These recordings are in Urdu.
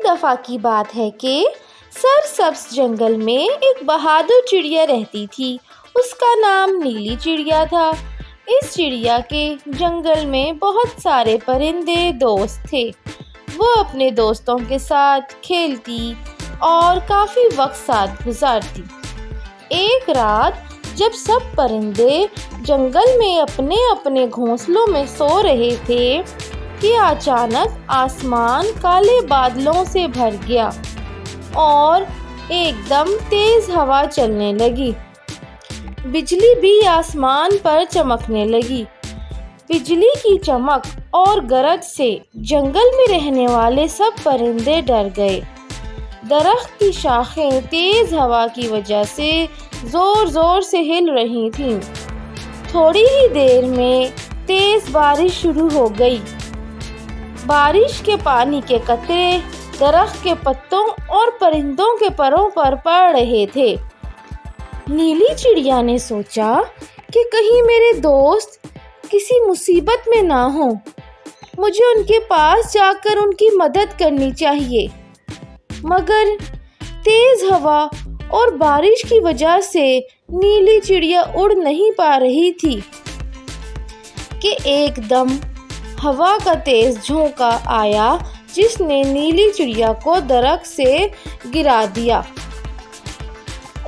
دفعہ کی بات ہے کہ سرسبز جنگل میں ایک بہادر چڑیا رہتی تھی۔ اس کا نام نیلی چڑیا تھا۔ اس چڑیا کے جنگل میں بہت سارے پرندے دوست تھے۔ وہ اپنے دوستوں کے ساتھ کھیلتی اور کافی وقت ساتھ گزارتی۔ ایک رات جب سب پرندے جنگل میں اپنے اپنے گھونسلوں میں سو رہے تھے کہ اچانک آسمان کالے بادلوں سے بھر گیا اور ایک دم تیز ہوا چلنے لگی۔ بجلی بھی آسمان پر چمکنے لگی۔ بجلی کی چمک اور گرج سے جنگل میں رہنے والے سب پرندے ڈر گئے۔ درخت کی شاخیں تیز ہوا کی وجہ سے زور زور سے ہل رہی تھیں۔ تھوڑی ہی دیر میں تیز بارش شروع ہو گئی۔ بارش کے پانی کے قطرے درخت کے پتوں اور پرندوں کے پروں پر پڑ رہے تھے۔ نیلی چڑیا نے سوچا کہ کہیں میرے دوست کسی مصیبت میں نہ ہوں، مجھے ان کے پاس جا کر ان کی مدد کرنی چاہیے۔ مگر تیز ہوا اور بارش کی وجہ سے نیلی چڑیا اڑ نہیں پا رہی تھی کہ ایک دم ہوا کا تیز جھونکا آیا جس نے نیلی چڑیا کو درخت سے گرا دیا۔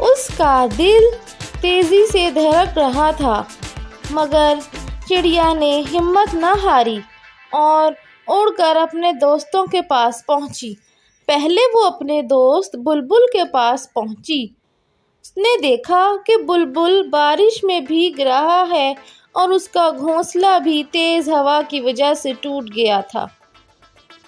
اس کا دل تیزی سے دھڑک رہا تھا، مگر چڑیا نے ہمت نہ ہاری اور اڑ کر اپنے دوستوں کے پاس پہنچی۔ پہلے وہ اپنے دوست بلبل کے پاس پہنچی۔ اس نے دیکھا کہ بلبل بارش میں بھیگ رہا ہے اور اس کا گھونسلہ بھی تیز ہوا کی وجہ سے ٹوٹ گیا تھا۔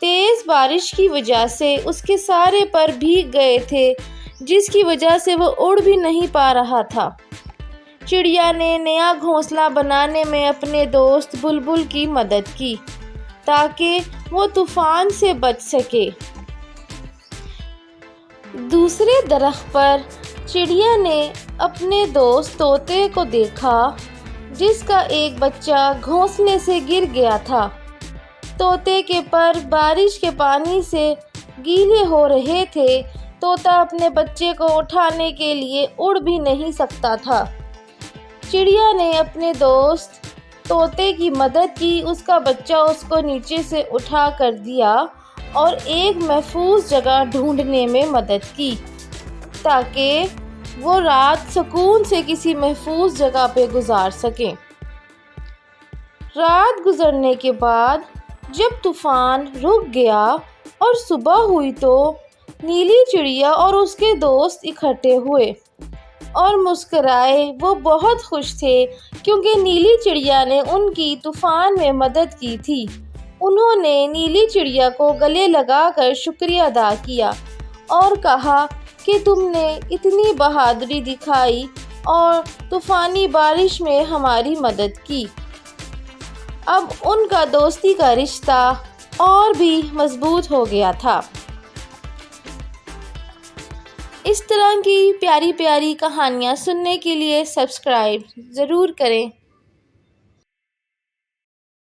تیز بارش کی وجہ سے اس کے سارے پر بھیگ گئے تھے، جس کی وجہ سے وہ اڑ بھی نہیں پا رہا تھا۔ چڑیا نے نیا گھونسلہ بنانے میں اپنے دوست بلبل کی مدد کی تاکہ وہ طوفان سے بچ سکے۔ دوسرے درخت پر چڑیا نے اپنے دوست طوطے کو دیکھا جس کا ایک بچہ گھونسلے سے گر گیا تھا۔ طوطے کے پر بارش کے پانی سے گیلے ہو رہے تھے۔ طوطا اپنے بچے کو اٹھانے کے لیے اڑ بھی نہیں سکتا تھا۔ چڑیا نے اپنے دوست طوطے کی مدد کی۔ اس کا بچہ اس کو نیچے سے اٹھا کر دیا اور ایک محفوظ جگہ ڈھونڈنے میں مدد کی تاکہ وہ رات سکون سے کسی محفوظ جگہ پہ گزار سکیں۔ رات گزرنے کے بعد جب طوفان رک گیا اور صبح ہوئی تو نیلی چڑیا اور اس کے دوست اکٹھے ہوئے اور مسکرائے۔ وہ بہت خوش تھے کیونکہ نیلی چڑیا نے ان کی طوفان میں مدد کی تھی۔ انہوں نے نیلی چڑیا کو گلے لگا کر شکریہ ادا کیا اور کہا کہ تم نے اتنی بہادری دکھائی اور طوفانی بارش میں ہماری مدد کی۔ اب ان کا دوستی کا رشتہ اور بھی مضبوط ہو گیا تھا۔ اس طرح کی پیاری پیاری کہانیاں سننے کے لیے سبسکرائب ضرور کریں۔